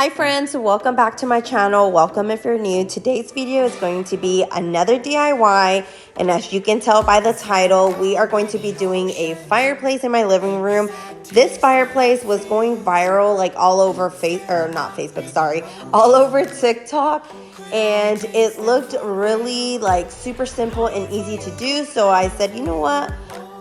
Hi friends, welcome back to my channel. Welcome if you're new. Today's video is going to be another DIY, and as you can tell by the title, we are going to be doing a fireplace in my living room. This fireplace was going viral like all over all over TikTok, and it looked really like super simple and easy to do. So I said, you know what?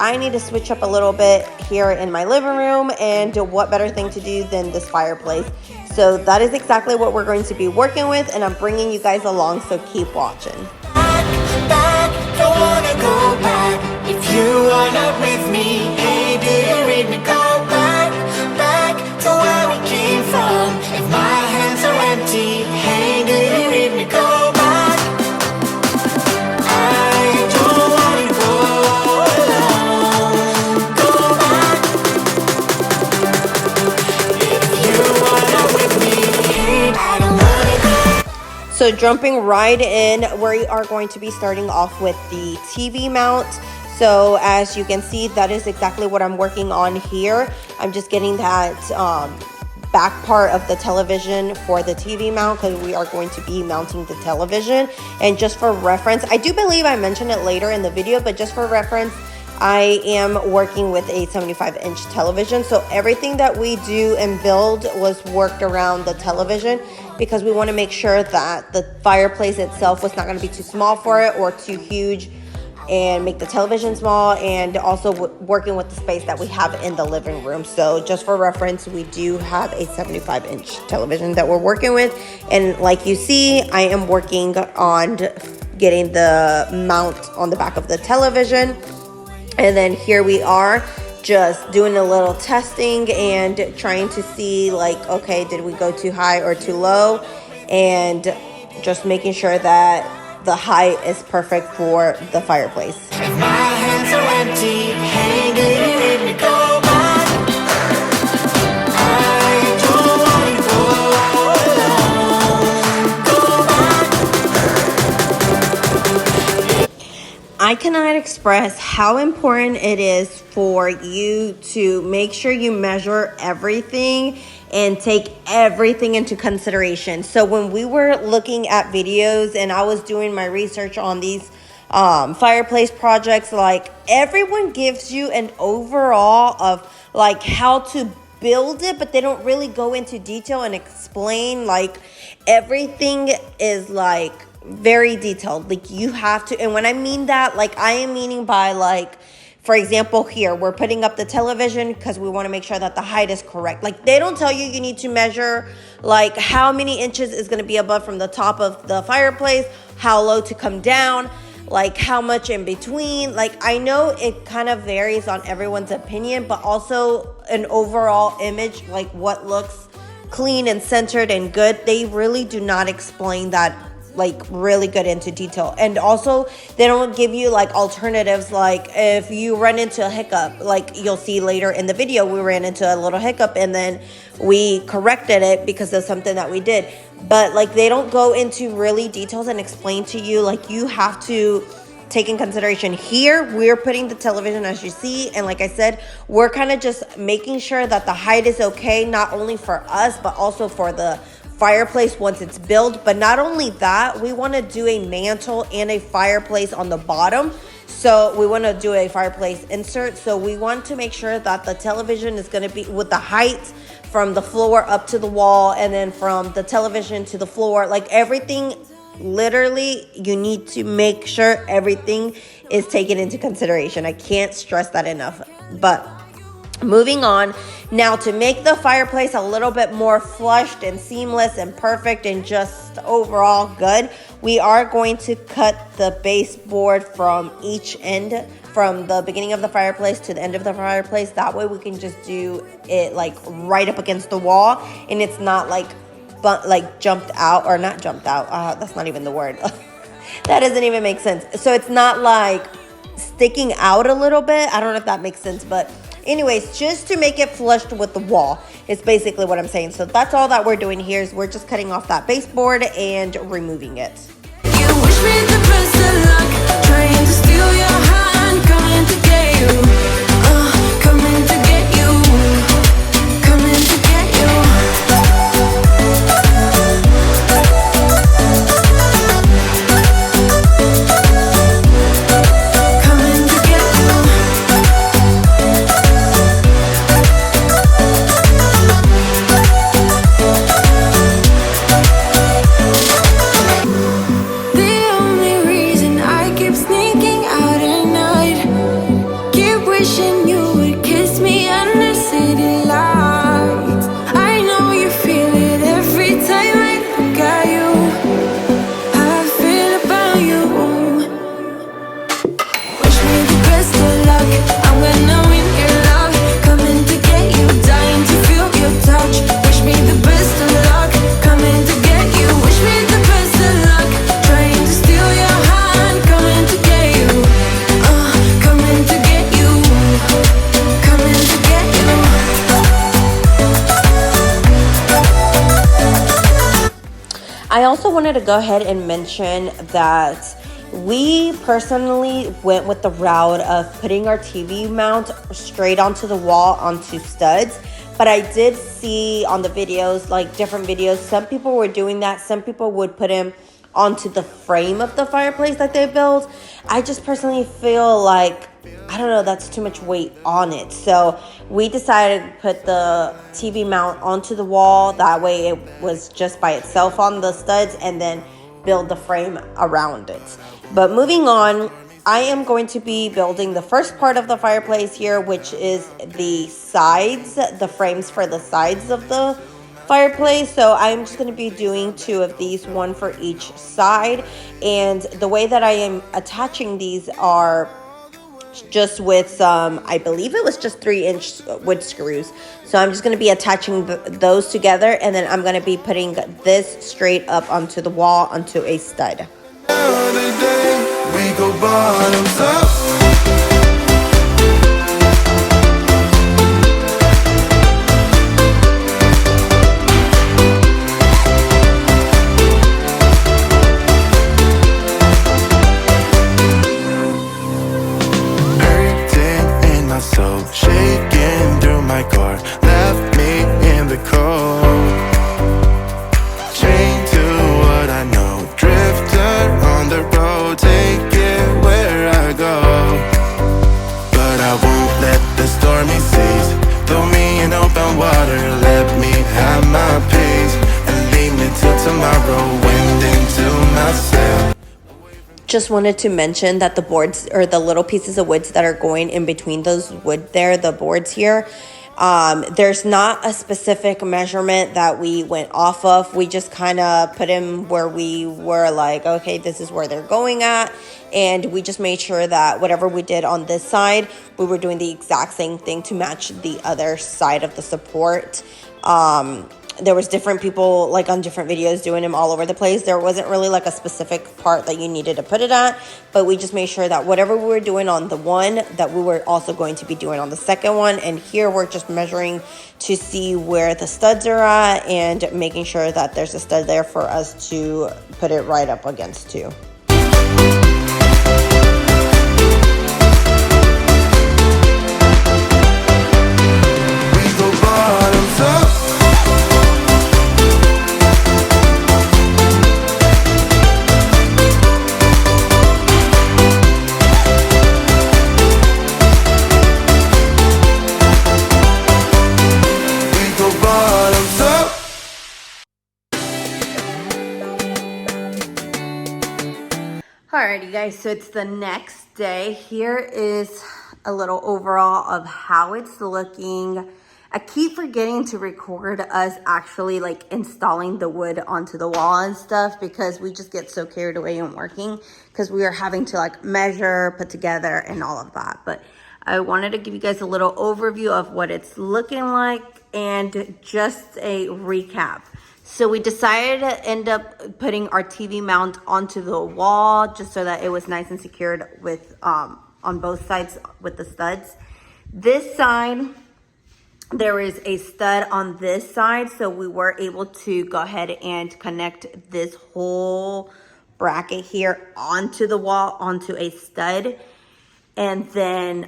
I need to switch up a little bit here in my living room, and what better thing to do than this fireplace. So that is exactly what we're going to be working with, and I'm bringing you guys along, so keep watching. Don't wanna go back. If you are not with me, hey, do you read me? Go back to where we came from. If my hands are empty, hey, do you read me? Go back. I don't wanna go alone. Go back. If you are not with me, hey, I don't wanna go. So jumping right in, we are going to be starting off with the TV mount. So as you can see, that is exactly what I'm working on here. I'm just getting that back part of the television for the TV mount, because we are going to be mounting the television. And just for reference, I do believe I mentioned it later in the video, but just for reference, I am working with a 75-inch television. So everything that we do and build was worked around the television, because we want to make sure that the fireplace itself was not going to be too small for it or too huge and make the television small, and also working with the space that we have in the living room. So just for reference, we do have a 75-inch television that we're working with. And like you see, I am working on getting the mount on the back of the television. And then here we are, just doing a little testing and trying to see, like, okay, did we go too high or too low? And just making sure that the height is perfect for the fireplace. If my hands are empty, hey, do you read me? Go back. I don't wanna go alone. Go back. I cannot express how important it is for you to make sure you measure everything and take everything into consideration. So when we were looking at videos and I was doing my research on these fireplace projects, like, everyone gives you an overall of like how to build it, but they don't really go into detail and explain. Like, everything is like very detailed. Like, you have to, and when I mean that, like, I am meaning by, like, for example, here we're putting up the television because we want to make sure that the height is correct. Like, they don't tell you you need to measure like how many inches is going to be above from the top of the fireplace, how low to come down, like how much in between. Like, I know it kind of varies on everyone's opinion, but also an overall image, like what looks clean and centered and good. They really do not explain that like really good into detail. And also, they don't give you like alternatives. Like, if you run into a hiccup, like you'll see later in the video, we ran into a little hiccup and then we corrected it because of something that we did. But like, they don't go into really details and explain to you. Like, you have to take in consideration. Here we're putting the television, as you see, and like I said, we're kind of just making sure that the height is okay, not only for us but also for the fireplace once it's built. But not only that, we want to do a mantle and a fireplace on the bottom. So we want to do a fireplace insert. So we want to make sure that the television is going to be with the height from the floor up to the wall, and then from the television to the floor, like everything. Literally, you need to make sure everything is taken into consideration. I can't stress that enough. But moving on now, to make the fireplace a little bit more flushed and seamless and perfect and just overall good, we are going to cut the baseboard from each end, from the beginning of the fireplace to the end of the fireplace. That way we can just do it like right up against the wall, and it's not like jumped out, or not jumped out. That's not even the word. That doesn't even make sense. So it's not like sticking out a little bit. I don't know if that makes sense, but anyways, just to make it flushed with the wall is basically what I'm saying. So that's all that we're doing here, is we're just cutting off that baseboard and removing it. You wish me the best of luck, trying to steal your hand, coming to get you, coming to get you, coming to get you. wishing you would kiss me under city lights. I know you feel it every time I look at you. How I feel about you. Wish me the best of luck. I'm gonna win your love. Coming to get you, dying to feel your touch. Wish me the best of luck. Coming to get you. Wish me the best of luck. Trying to steal your heart. Coming to get you. Coming to get you. Coming to get you. I also wanted to go ahead and mention that we personally went with the route of putting our TV mount straight onto the wall onto studs. But I did see on the videos, like different videos, some people were doing that. Some people would put him onto the frame of the fireplace that they built. I just personally feel like, I don't know, that's too much weight on it. So we decided to put the TV mount onto the wall. That way it was just by itself on the studs, and then build the frame around it. But moving on, I am going to be building the first part of the fireplace here, which is the sides, the frames for the sides of the fireplace. So I'm just going to be doing 2 of these, 1 for each side. And the way that I am attaching these are just with some, I believe it was just 3-inch wood screws. So I'm just going to be attaching those together, and then I'm going to be putting this straight up onto the wall onto a stud. We go bottoms up. So shaking through my car, left me in the cold. Chained to what I know, drifter on the road, take it where I go. But I won't let the stormy seas throw me in open water. Let me have my peace and leave me till tomorrow, wind into myself. Just wanted to mention that the boards, or the little pieces of woods that are going in between those wood there, the boards here, there's not a specific measurement that we went off of. We just kind of put them where we were like, okay, this is where they're going at. And we just made sure that whatever we did on this side, we were doing the exact same thing to match the other side of the support. There was different people like on different videos doing them all over the place. There wasn't really like a specific part that you needed to put it at, but we just made sure that whatever we were doing on the one, that we were also going to be doing on the second one. And here we're just measuring to see where the studs are at and making sure that there's a stud there for us to put it right up against too. We go bottoms up. Alrighty guys, so it's the next day. Here is a little overall of how it's looking. I keep forgetting to record us actually like installing the wood onto the wall and stuff, because we just get so carried away in working, because we are having to like measure, put together and all of that. But I wanted to give you guys a little overview of what it's looking like and just a recap. So we decided to end up putting our TV mount onto the wall just so that it was nice and secured with on both sides with the studs. This side, there is a stud on this side, so we were able to go ahead and connect this whole bracket here onto the wall, onto a stud. And then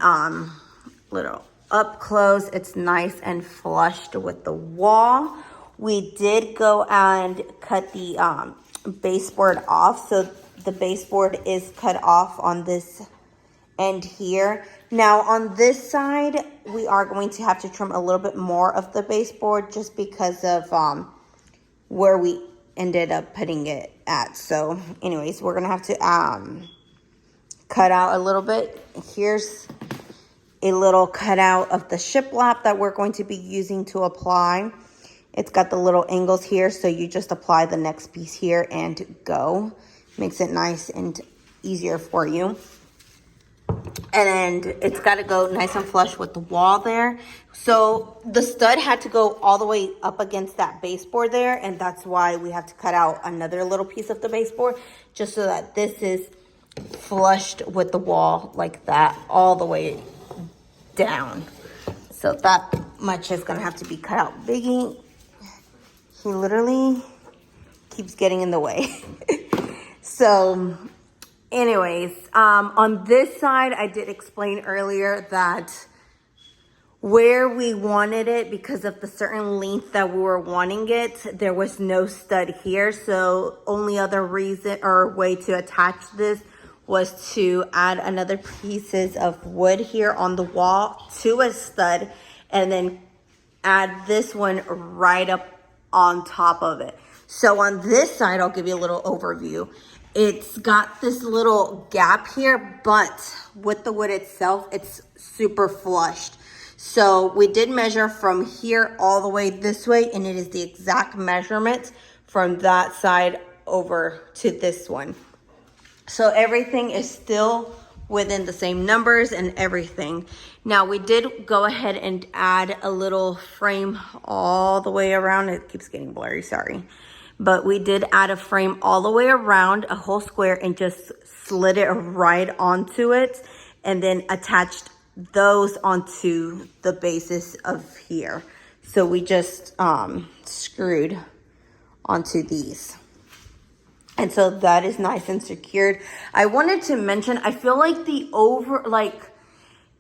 little up close, it's nice and flushed with the wall. We did go and cut the baseboard off, so the baseboard is cut off on this end here. Now on this side, we are going to have to trim a little bit more of the baseboard just because of where we ended up putting it at. So anyways, we're gonna have to cut out a little bit. Here's a little cutout of the shiplap that we're going to be using to apply. It's got the little angles here, so you just apply the next piece here and go. Makes it nice and easier for you. And it's got to go nice and flush with the wall there. So the stud had to go all the way up against that baseboard there, and that's why we have to cut out another little piece of the baseboard, just so that this is flushed with the wall like that all the way down. So that much is going to have to be cut out. Biggie, he literally keeps getting in the way. So anyways, on this side, I did explain earlier that where we wanted it, because of the certain length that we were wanting it, there was no stud here. So only other reason or way to attach this was to add another pieces of wood here on the wall to a stud, and then add this one right up on top of it. So on this side, I'll give you a little overview. It's got this little gap here, but with the wood itself, it's super flushed. So we did measure from here all the way this way, and it is the exact measurement from that side over to this one. So everything is still within the same numbers and everything. Now we did go ahead and add a little frame all the way around. It keeps getting blurry, sorry. But we did add a frame all the way around, a whole square, and just slid it right onto it, and then attached those onto the basis of here. So we just screwed onto these. And so that is nice and secured. I wanted to mention, I feel like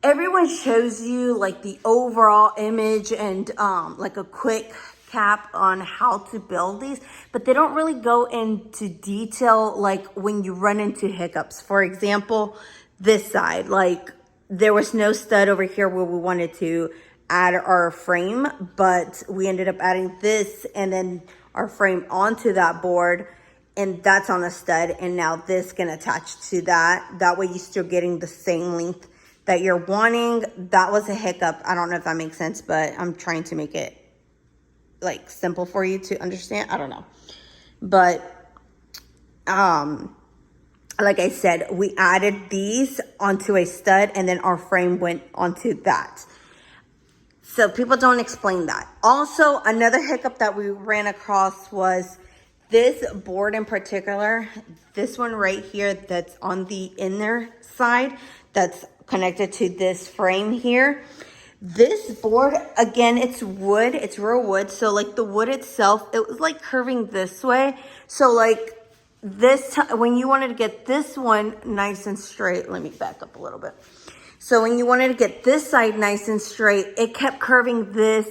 everyone shows you like the overall image and like a quick cap on how to build these, but they don't really go into detail like when you run into hiccups. For example, this side, like there was no stud over here where we wanted to add our frame, but we ended up adding this and then our frame onto that board, and that's on a stud, and now this can attach to that. That way you're still getting the same length that you're wanting. That was a hiccup. I don't know if that makes sense, but I'm trying to make it like simple for you to understand. I don't know. But like I said, we added these onto a stud, and then our frame went onto that. So people don't explain that. Also, another hiccup that we ran across was this board in particular, this one right here that's on the inner side that's connected to this frame here. This board, again, it's wood, it's real wood. So like the wood itself, it was like curving this way. So like this time, when you wanted to get this one nice and straight, let me back up a little bit. So when you wanted to get this side nice and straight, it kept curving this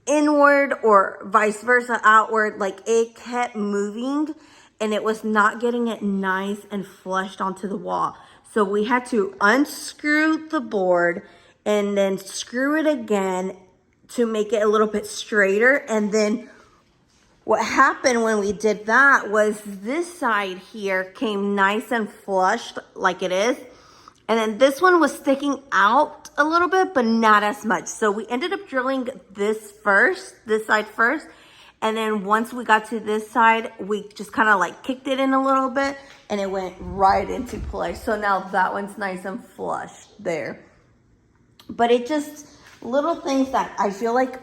inward or vice versa outward. Like it kept moving, and it was not getting it nice and flushed onto the wall. So we had to unscrew the board and then screw it again to make it a little bit straighter. And then what happened when we did that was this side here came nice and flushed like it is. And then this one was sticking out a little bit, but not as much. So we ended up drilling this side first. And then once we got to this side, we just kind of like kicked it in a little bit, and it went right into place. So now that one's nice and flush there. But it just, little things that I feel like,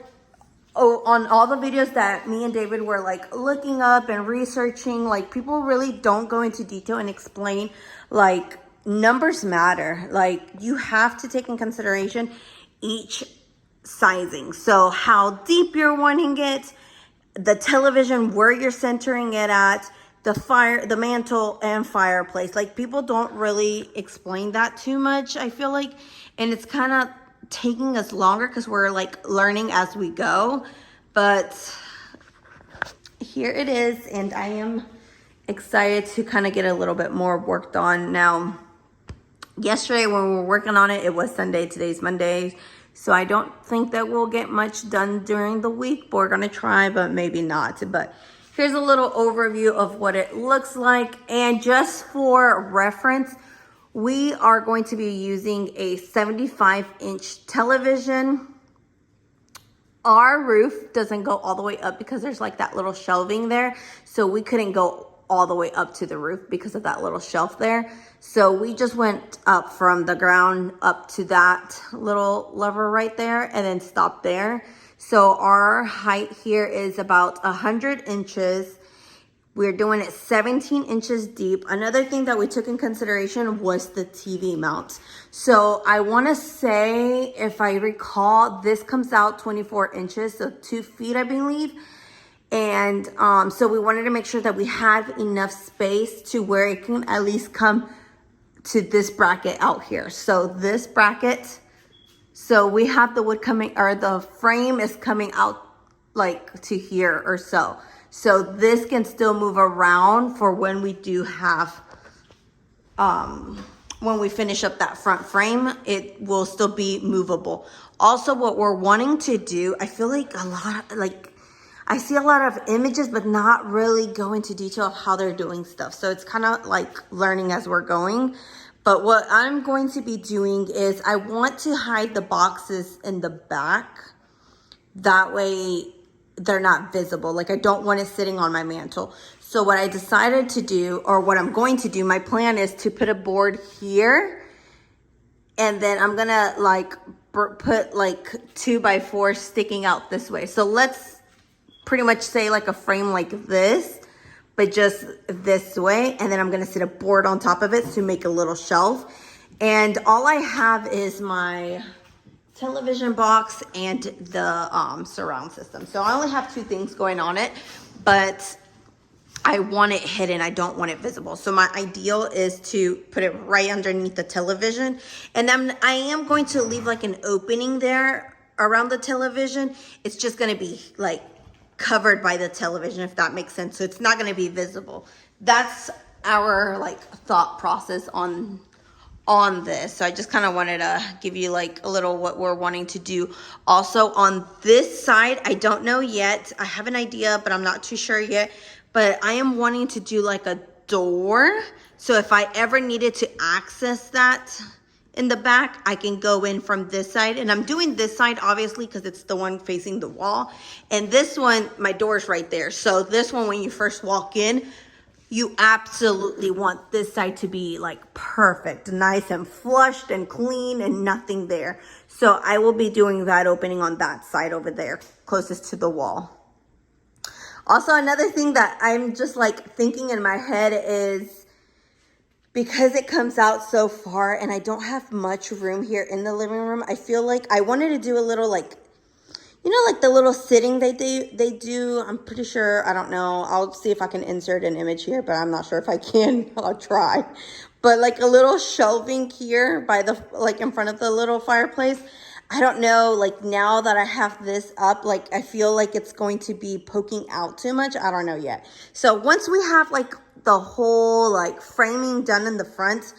on all the videos that me and David were like looking up and researching, like people really don't go into detail and explain, like numbers matter. Like you have to take in consideration each sizing. So how deep you're wanting it, the television, where you're centering it at, the mantle and fireplace. Like people don't really explain that too much, I feel like. And it's kind of taking us longer because we're like learning as we go. But here it is, and I am excited to kind of get a little bit more worked on. Now, yesterday when we were working on it, it was Sunday. Today's Monday. So I don't think that we'll get much done during the week. We're going to try, but maybe not. But here's a little overview of what it looks like. And just for reference, we are going to be using a 75-inch television. Our roof doesn't go all the way up because there's like that little shelving there. So we couldn't go all the way up to the roof because of that little shelf there. So we just went up from the ground up to that little lever right there and then stopped there. So our height here is about 100 inches. We're doing it 17 inches deep. Another thing that we took in consideration was the TV mount. So I want to say, if I recall, this comes out 24 inches, so 2 feet, I believe. And so we wanted to make sure that we had enough space to where it can at least come to this bracket out here. So this bracket, so we have the wood coming, or the frame is coming out like to here or so. So this can still move around for when we do have, when we finish up that front frame, it will still be movable. Also, what we're wanting to do, I feel like I see a lot of images, but not really go into detail of how they're doing stuff. So it's kind of like learning as we're going. But what I'm going to be doing is I want to hide the boxes in the back. That way they're not visible. Like, I don't want it sitting on my mantle. So what I decided to do, or what I'm going to do, my plan is to put a board here, and then I'm gonna like put like 2x4 sticking out this way. So let's pretty much say like a frame like this, but just this way. And then I'm gonna sit a board on top of it to make a little shelf. And all I have is my television box and the surround system. So I only have 2 things going on it, but I want it hidden. I don't want it visible. So my ideal is to put it right underneath the television. And then I am going to leave like an opening there around the television. It's just going to be like covered by the television, if that makes sense. So it's not going to be visible. That's our like thought process on this. So I just kind of wanted to give you like a little what we're wanting to do. Also on this side, I don't know yet. I have an idea, but I'm not too sure yet. But I am wanting to do like a door. So if I ever needed to access that in the back, I can go in from this side. And I'm doing this side obviously because it's the one facing the wall. And this one, my door's right there. So this one, when you first walk in, you absolutely want this side to be like perfect, nice and flushed and clean and nothing there. So I will be doing that opening on that side over there, closest to the wall. Also, another thing that I'm just like thinking in my head is, because it comes out so far and I don't have much room here in the living room, I feel like I wanted to do a little like, you know, like the little sitting they do. I'm pretty sure, I don't know. I'll see if I can insert an image here, but I'm not sure if I can. I'll try. But like a little shelving here by the, like in front of the little fireplace. I don't know, like now that I have this up, like I feel like it's going to be poking out too much. I don't know yet. So once we have like the whole like framing done in the front,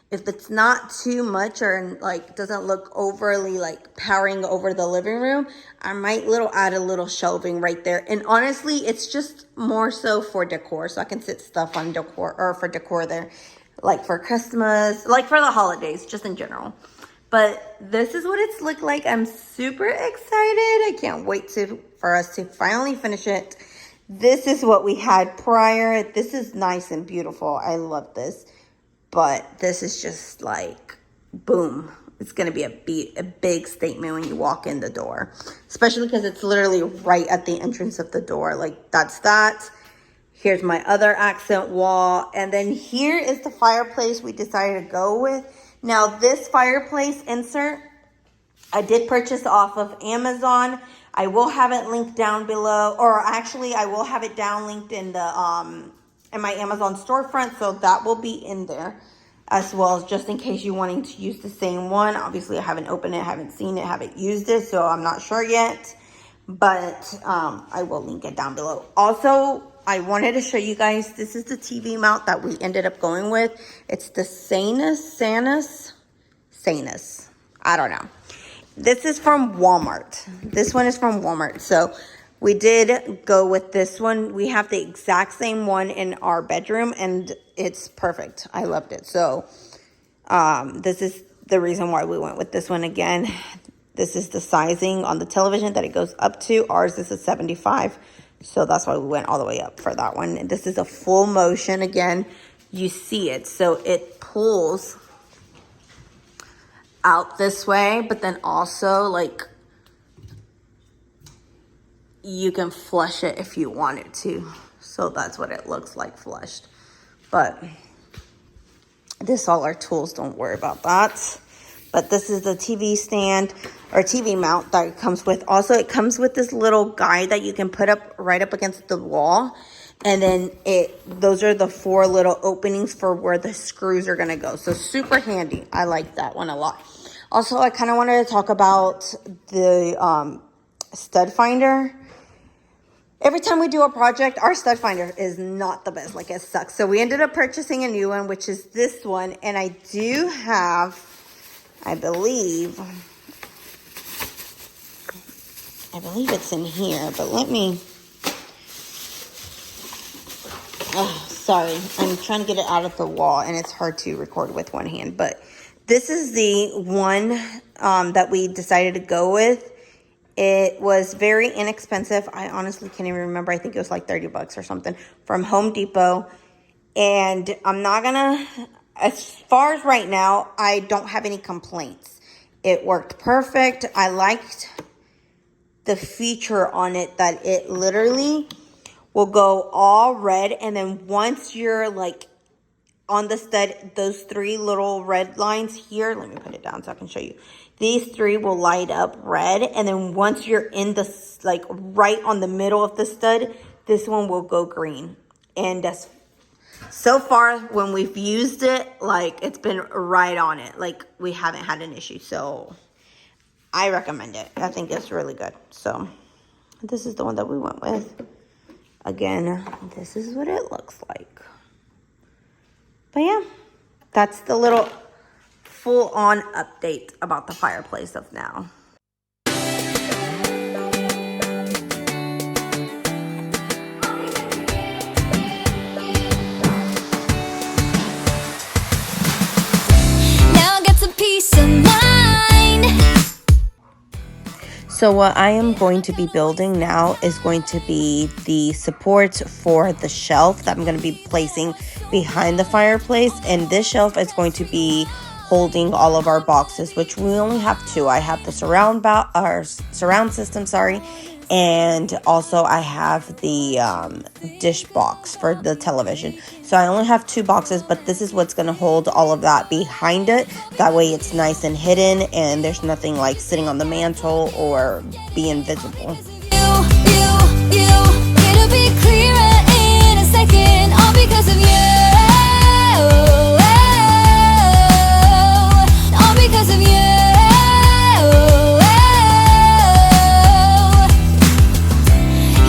if it's not too much or like doesn't look overly like powering over the living room, I might add a little shelving right there. And honestly, it's just more so for decor. So I can sit stuff on decor, or for decor there, like for Christmas, like for the holidays, just in general. But this is what it's looked like. I'm super excited. I can't wait for us to finally finish it. This is what we had prior. This is nice and beautiful. I love this. But this is just like, boom. It's going to be a big statement when you walk in the door. Especially because it's literally right at the entrance of the door. Like, that's that. Here's my other accent wall. And then here is the fireplace we decided to go with. Now, this fireplace insert, I did purchase off of Amazon. I will have it linked down below. Or actually, I will have it down linked in the in my Amazon storefront, so that will be in there as well, just in case you're wanting to use the same one. Obviously, I haven't opened it, haven't seen it, haven't used it, so I'm not sure yet, but I will link it down below. Also, I wanted to show you guys, this is the TV mount that we ended up going with. It's the Sanus, I don't know. This is from Walmart. This one is from Walmart, so we did go with this one. We have the exact same one in our bedroom, and it's perfect. I loved it. So This is the reason why we went with this one again. This is the sizing on the television that it goes up to. Ours is a 75, so that's why we went all the way up for that one. And this is a full motion. Again, you see it, so it pulls out this way, but then also like you can flush it if you wanted to. So that's what it looks like flushed. But this all our tools, don't worry about that. But this is the TV stand or TV mount that it comes with. Also, it comes with this little guide that you can put up right up against the wall. And then those are the 4 little openings for where the screws are gonna go. So super handy. I like that one a lot. Also, I kind of wanted to talk about the stud finder. Every time we do a project, our stud finder is not the best. Like, it sucks. So we ended up purchasing a new one, which is this one. And I do have, I believe it's in here. But let me, oh, sorry. I'm trying to get it out of the wall. And it's hard to record with one hand. But this is the one that we decided to go with. It was very inexpensive. I honestly can't even remember. I think it was like 30 bucks or something from Home Depot. And I'm not gonna, as far as right now, I don't have any complaints. It worked perfect. I liked the feature on it that it literally will go all red. And then once you're like on the stud, those 3 little red lines here, let me put it down so I can show you. These 3 will light up red, and then once you're in the, like, right on the middle of the stud, this one will go green. And so far, when we've used it, like, it's been right on it. Like, we haven't had an issue, so I recommend it. I think it's really good. So, this is the one that we went with. Again, this is what it looks like. But yeah, that's the little full-on update about the fireplace of now. Now I got some peace of mind. So what I am going to be building now is going to be the supports for the shelf that I'm going to be placing behind the fireplace. And this shelf is going to be holding all of our boxes, which we only have 2. I have the surround system, and also I have the dish box for the television. So I only have 2 boxes, but this is what's going to hold all of that behind it. That way it's nice and hidden, and there's nothing like sitting on the mantle or being visible. It'll be clearer in a second, all because of you. All because of you.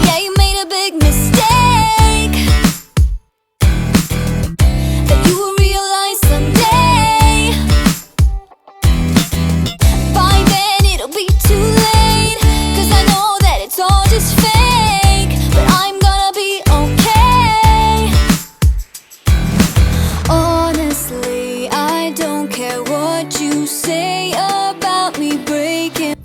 Yeah, you made a big mistake that you will realize someday. By then it'll be too late, 'cause I know that it's all just fake. But I'm gonna be okay. Honestly, I don't care what you say about me breaking.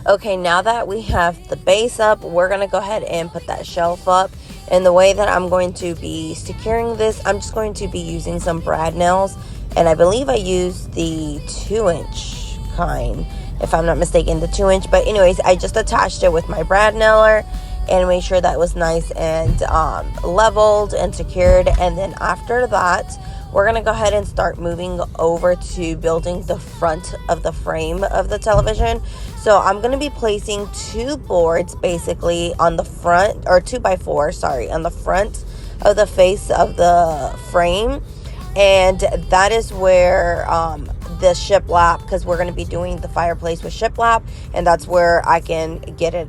Okay, now that we have the base up, we're going to go ahead and put that shelf up. And the way that I'm going to be securing this, I'm just going to be using some brad nails. And I believe I used the 2-inch kind, if I'm not mistaken, the 2-inch. But anyways, I just attached it with my brad nailer and made sure that it was nice and leveled and secured. And then after that, we're going to go ahead and start moving over to building the front of the frame of the television. So I'm going to be placing 2 boards basically on the front, or 2x4, sorry, on the front of the face of the frame. And that is where the shiplap, because we're going to be doing the fireplace with shiplap, and that's where I can get it,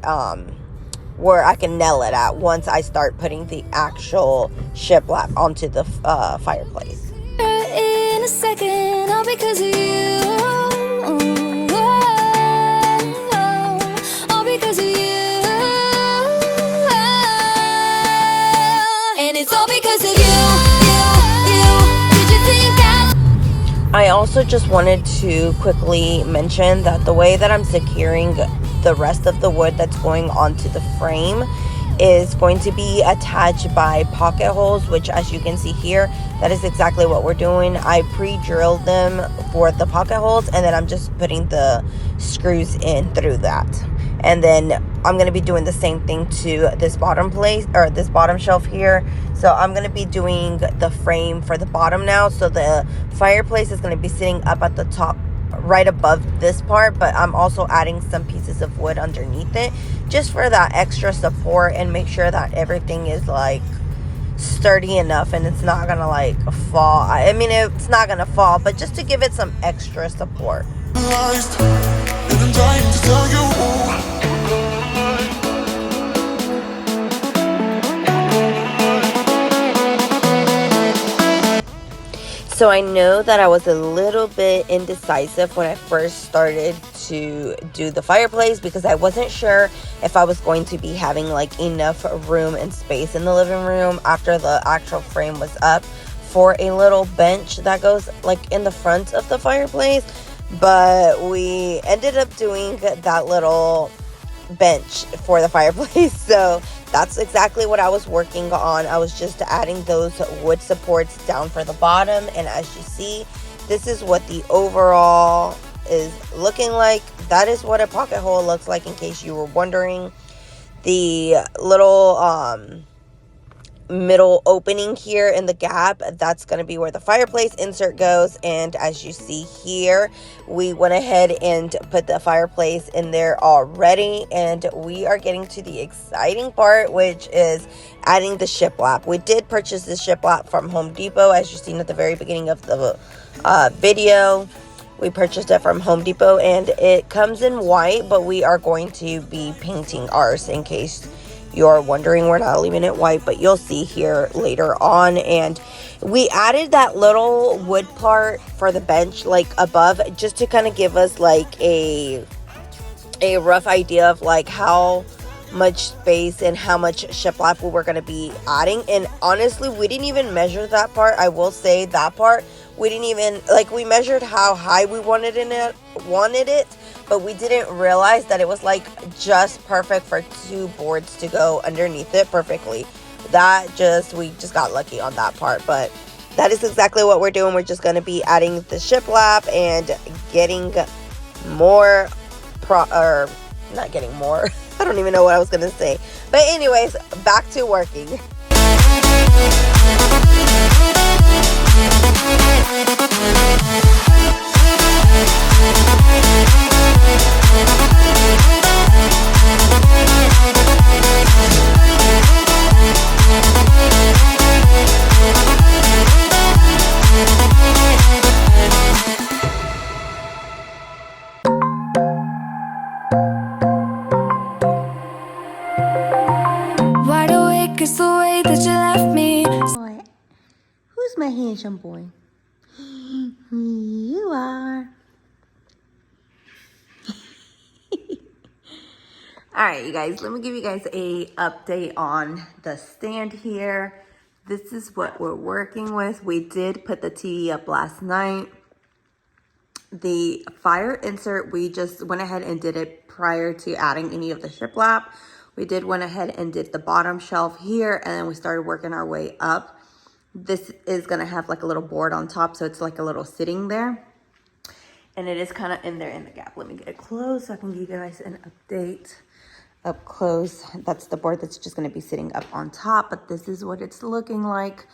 where I can nail it at once I start putting the actual shiplap onto the fireplace. In a second, all because of you. All because of you. And it's all because of you. Did you think I I also just wanted to quickly mention that the way that I'm securing the rest of the wood that's going onto the frame is going to be attached by pocket holes, which as you can see here, that is exactly what we're doing. I pre-drilled them for the pocket holes, and then I'm just putting the screws in through that. And then I'm going to be doing the same thing to this bottom place, or this bottom shelf here. So I'm going to be doing the frame for the bottom now. So the fireplace is going to be sitting up at the top, right above this part, but I'm also adding some pieces of wood underneath it just for that extra support and make sure that everything is like sturdy enough and it's not gonna like fall. I mean, it's not gonna fall, but just to give it some extra support. So I know that I was a little bit indecisive when I first started to do the fireplace because I wasn't sure if I was going to be having like enough room and space in the living room after the actual frame was up for a little bench that goes like in the front of the fireplace. But we ended up doing that little bench for the fireplace, so that's exactly what I was working on. I was just adding those wood supports down for the bottom, and as you see, this is what the overall is looking like. That is what a pocket hole looks like, in case you were wondering. The little middle opening here in the gap, that's going to be where the fireplace insert goes. And as you see here, we went ahead and put the fireplace in there already, and we are getting to the exciting part, which is adding the shiplap. We did purchase this shiplap from Home Depot, as you've seen at the very beginning of the video. We purchased it from Home Depot, and it comes in white, but we are going to be painting ours, in case you're wondering. We're not leaving it white, but you'll see here later on. And we added that little wood part for the bench like above, just to kind of give us like a rough idea of like how much space and how much shiplap we were going to be adding. And honestly, we didn't even measure that part. I will say that part we didn't even, like, we measured how high we wanted it, but we didn't realize that it was like just perfect for 2 boards to go underneath it perfectly. We just got lucky on that part. But that is exactly what we're doing. We're just going to be adding the shiplap and getting more not getting more. I don't even know what I was going to say. But anyways, back to working. Wide awake is the way that you left me. Boy. Who's my handsome boy? You are. Alright, you guys, let me give you guys a update on the stand here. This is what we're working with. We did put the TV up last night. The fire insert, we just went ahead and did it prior to adding any of the shiplap. We did went ahead and did the bottom shelf here, and then we started working our way up. This is going to have like a little board on top, so it's like a little sitting there. And it is kind of in there in the gap. Let me get it close so I can give you guys an update up close. That's the board that's just going to be sitting up on top, but this is what it's looking like.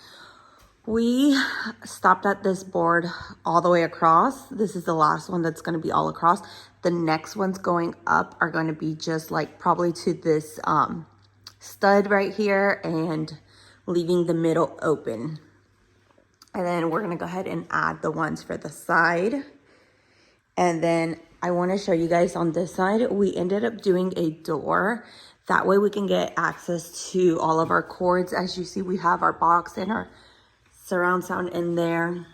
We stopped at this board all the way across. This is the last one that's going to be all across. The next ones going up are going to be just like probably to this stud right here and leaving the middle open. And then we're going to go ahead and add the ones for the side. And then I want to show you guys on this side, we ended up doing a door. That way we can get access to all of our cords. As you see, we have our box and our surround sound in there.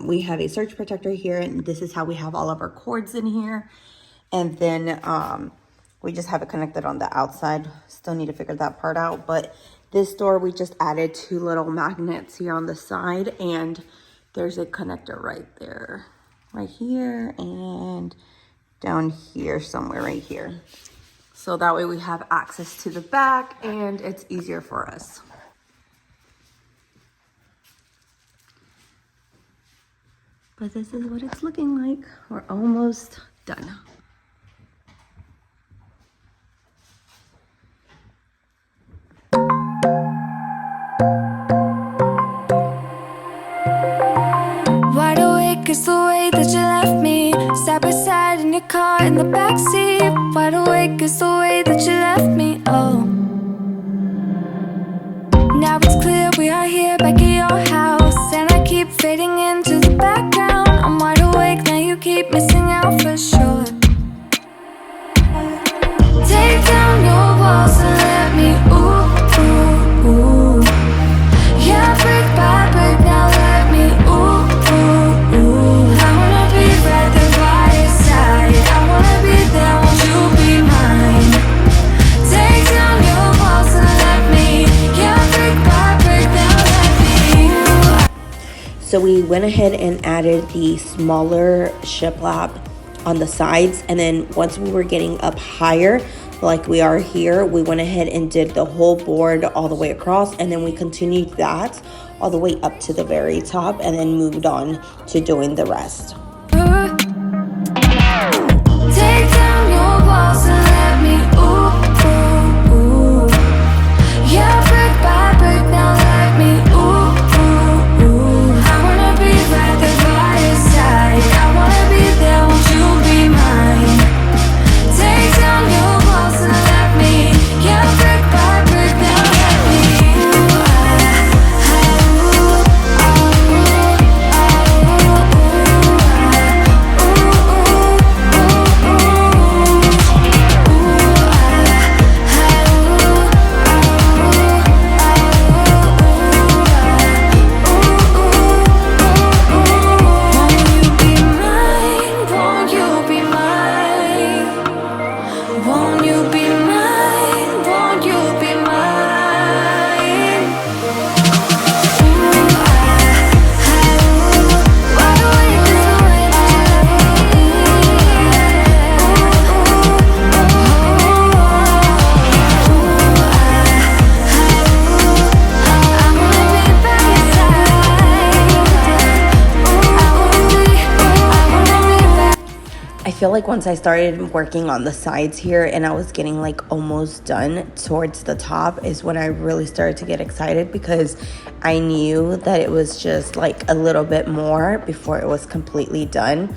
We have a surge protector here, and this is how we have all of our cords in here. And then we just have it connected on the outside. Still need to figure that part out. But this door, we just added 2 little magnets here on the side and there's a connector right there, right here, and down here somewhere right here. So that way we have access to the back and it's easier for us. But this is what it's looking like. We're almost done. Wide awake is the way that you left me, side by side in your car in the backseat. Wide awake is the way that you left me, oh. Now it's clear we are here back at your house, and I keep fading into the background. I'm wide awake, now you keep missing out for sure. Take down your walls and let me, ooh, ooh, ooh. Yeah, brick by brick, now let me, ooh, ooh, ooh. I wanna be right there by your side, I wanna be there, won't you be mine? Take down your walls and let me, yeah, brick by brick, now let me. So we went ahead and added the smaller shiplap on the sides, and then once we were getting up higher like we are here, we went ahead and did the whole board all the way across, and then we continued that all the way up to the very top and then moved on to doing the rest. Take down your walls and let me, ooh, ooh, ooh. Yeah, brick by brick, now let me, ooh, ooh, ooh. I wanna be right there by your side, I wanna be there, won't you be mine? Take down your walls and let me, yeah, brick by brick, now let me. Won't you be mine? Won't you be mine? Wide awake is the way that you left I wanna be by your side. I feel like once I started working on the sides here and I was getting like almost done towards the top is when I really started to get excited, because I knew that it was just like a little bit more before it was completely done.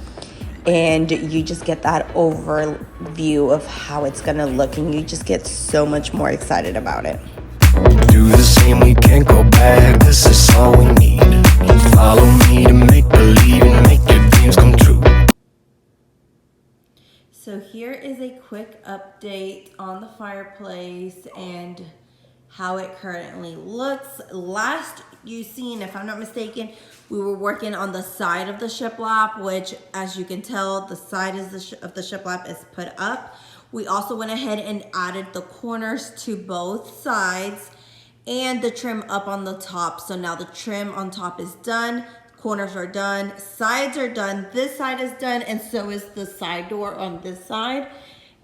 And you just get that overview of how it's gonna look, and you just get so much more excited about it. Do the same, we can't go back. This is all we need. Follow me to make believe and make your dreams come true. So here is a quick update on the fireplace and how it currently looks. Last you seen, if I'm not mistaken, we were working on the side of the shiplap, which as you can tell, the side of the shiplap is put up. We also went ahead and added the corners to both sides and the trim up on the top. So now the trim on top is done. Corners are done, sides are done, this side is done, and so is the side door on this side.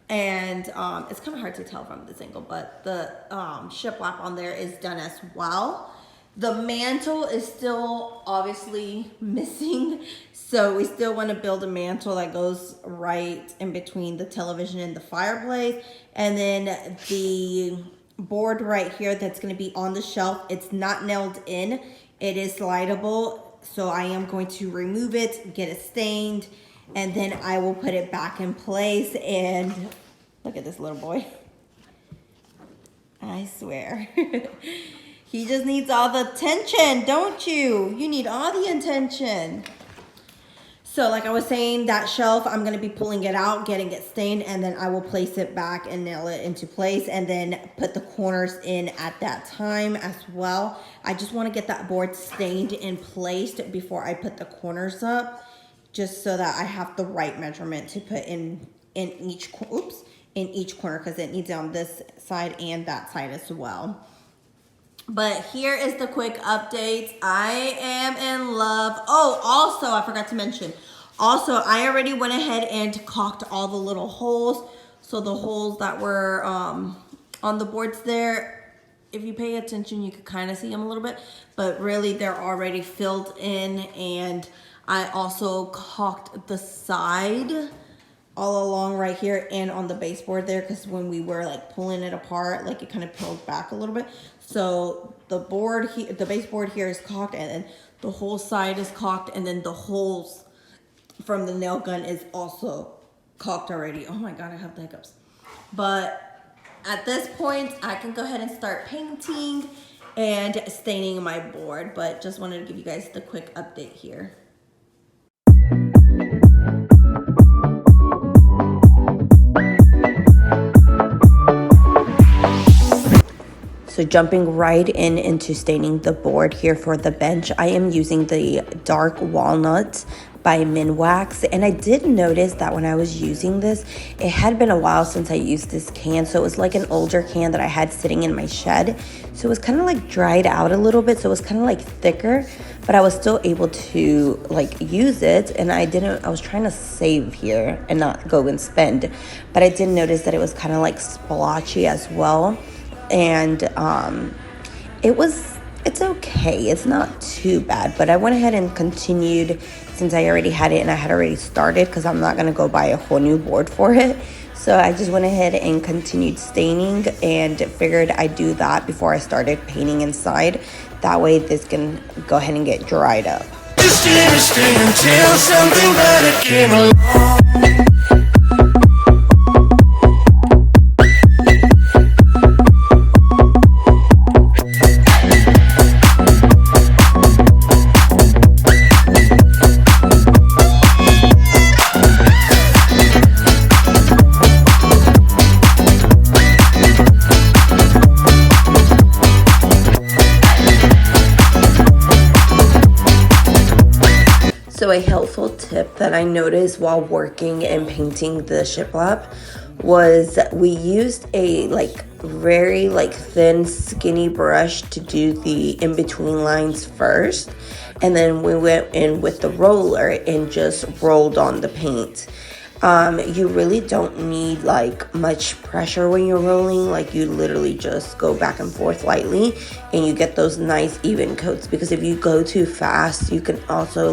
And it's kind of hard to tell from this angle, but the shiplap on there is done as well. The mantle is still obviously missing, so we still want to build a mantle that goes right in between the television and the fireplace. And then the board right here that's going to be on the shelf, it's not nailed in, it is slidable. So I am going to remove it, get it stained, and then I will put it back in place. And look at this little boy. I swear. He just needs all the attention, don't you? You need all the attention. So like I was saying, that shelf, I'm going to be pulling it out, getting it stained, and then I will place it back and nail it into place, and then put the corners in at that time as well. I just want to get that board stained and placed before I put the corners up, just so that I have the right measurement to put in each corner, because it needs it on this side and that side as well. But here is the quick update. I am in love. Oh, also, I forgot to mention. Also, I already went ahead and caulked all the little holes. So the holes that were on the boards there, if you pay attention, you could kind of see them a little bit. But really, they're already filled in. And I also caulked the side all along right here and on the baseboard there, because when we were like pulling it apart, like it kind of peeled back a little bit. So the board here, the baseboard here is caulked, and then the whole side is caulked, and then the holes from the nail gun is also caulked already. Oh my god, I have the hiccups. But at this point, I can go ahead and start painting and staining my board. But just wanted to give you guys the quick update here. So jumping right into staining the board here for the bench, I am using the dark walnut by Minwax. And I did notice that when I was using this, it had been a while since I used this can. So it was like an older can that I had sitting in my shed. So it was kind of like dried out a little bit. So it was kind of like thicker, but I was still able to like use it. And I was trying to save here and not go and spend. But I did notice that it was kind of like splotchy as well. And it's okay. It's not too bad, but I went ahead and continued since I already had it and I had already started, because I'm not going to go buy a whole new board for it. So I just went ahead and continued staining and figured I'd do that before I started painting inside. That way this can go ahead and get dried up. Stay until something better came along. So a helpful tip that I noticed while working and painting the shiplap was we used a very thin skinny brush to do the in-between lines first, and then we went in with the roller and just rolled on the paint. You really don't need much pressure when you're rolling. You literally just go back and forth lightly and you get those nice even coats, because if you go too fast, you can also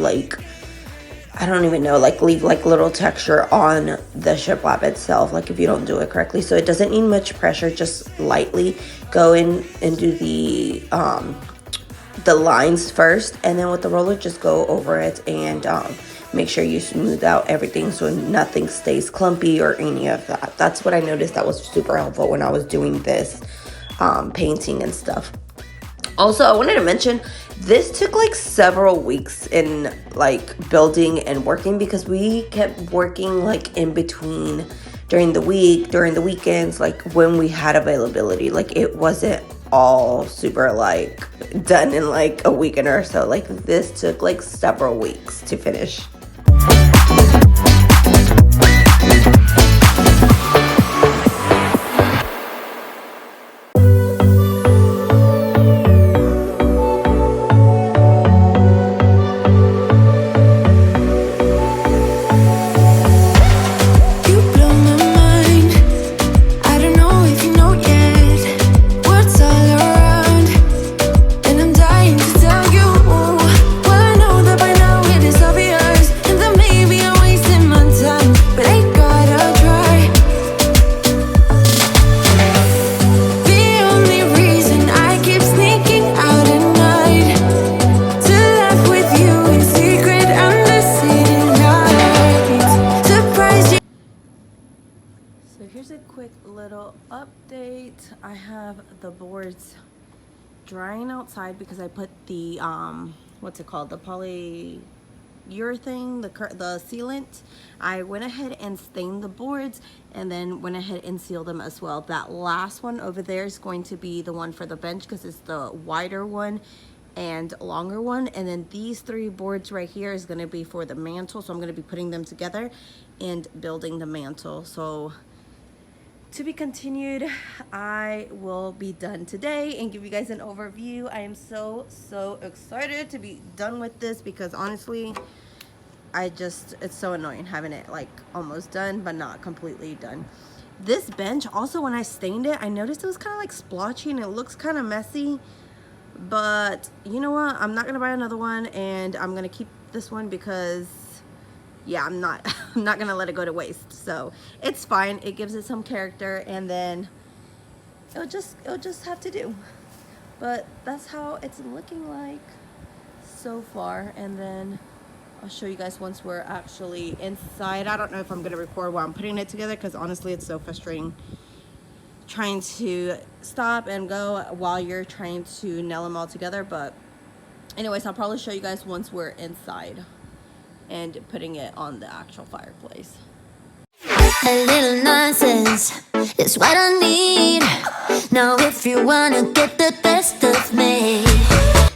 I don't even know, leave little texture on the shiplap itself, if you don't do it correctly. So it doesn't need much pressure, just lightly go in and do the lines first, and then with the roller just go over it and make sure you smooth out everything so nothing stays clumpy or any of that. That's what I noticed that was super helpful when I was doing this painting and stuff. Also, I wanted to mention, this took several weeks in building and working, because we kept working in between during the week, during the weekends, when we had availability. It wasn't all super done in a weekend or so. This took several weeks to finish. I have the boards drying outside because I put the what's it called, the polyurethane, the sealant. I went ahead and stained the boards and then went ahead and sealed them as well. That last one over there is going to be the one for the bench because it's the wider one and longer one, and then these three boards right here is going to be for the mantle. So I'm going to be putting them together and building the mantle. So to be continued. I will be done today and give you guys an overview. I am so excited to be done with this because honestly, it's so annoying having it like almost done but not completely done. This bench also, when I stained it, I noticed it was kind of like splotchy and it looks kind of messy, but you know what, I'm not gonna buy another one and I'm gonna keep this one because yeah, I'm not gonna let it go to waste. So it's fine, it gives it some character, and then it'll just have to do. But that's how it's looking like so far, and then I'll show you guys once we're actually inside. I don't know if I'm gonna record while I'm putting it together because honestly it's so frustrating trying to stop and go while you're trying to nail them all together. But anyways, I'll probably show you guys once we're inside and putting it on the actual fireplace. A little nonsense is what I need. Now if you wanna get the best of me.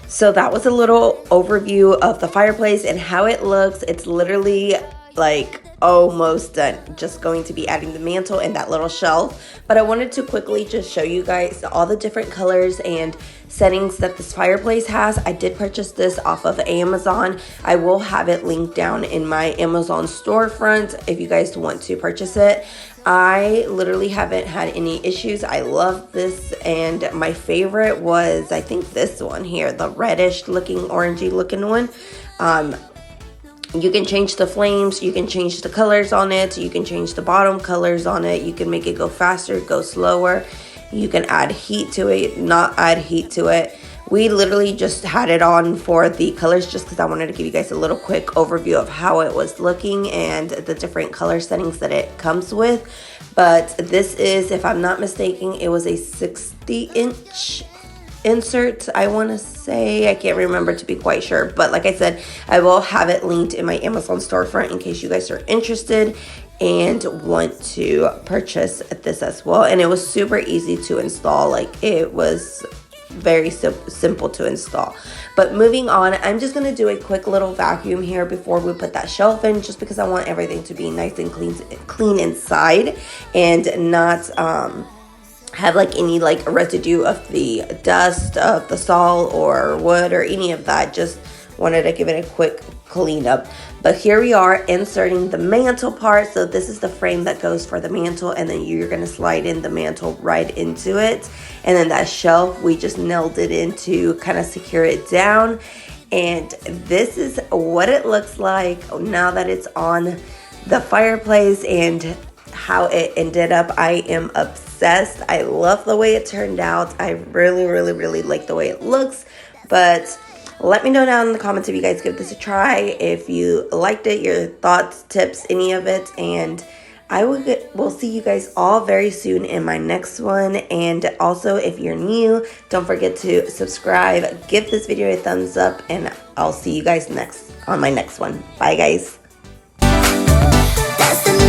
So that was a little overview of the fireplace and how it looks. It's literally like almost done. Just going to be adding the mantle and that little shelf. But I wanted to quickly just show you guys all the different colors and settings that this fireplace has. I did purchase this off of Amazon. I will have it linked down in my Amazon storefront if you guys want to purchase it. I literally haven't had any issues. I love this, and my favorite was, I think, this one here, the reddish looking, orangey looking one. You can change the flames, you can change the colors on it, you can change the bottom colors on it, you can make it go faster, go slower, you can add heat to it, not add heat to it. We literally just had it on for the colors just because I wanted to give you guys a little quick overview of how it was looking and the different color settings that it comes with. But this is, if I'm not mistaken, it was a 60-inch insert, I want to say. I can't remember to be quite sure, but like I said, I will have it linked in my Amazon storefront in case you guys are interested and want to purchase this as well. And it was super easy to install. Like, it was very simple to install. But moving on, I'm just going to do a quick little vacuum here before we put that shelf in, just because I want everything to be nice and clean inside and not have like any like residue of the dust of the salt or wood or any of that. Just wanted to give it a quick cleanup. But here we are inserting the mantle part. So this is the frame that goes for the mantle, and then you're going to slide in the mantle right into it. And then that shelf, we just nailed it in to kind of secure it down. And this is what it looks like now that it's on the fireplace and how it ended up. I am obsessed. I love the way it turned out. I really like the way it looks. But let me know down in the comments if you guys give this a try, if you liked it, your thoughts, tips, any of it. And I will see you guys all very soon in my next one. And also, if you're new, don't forget to subscribe, give this video a thumbs up, and I'll see you guys on my next one. Bye guys. That's the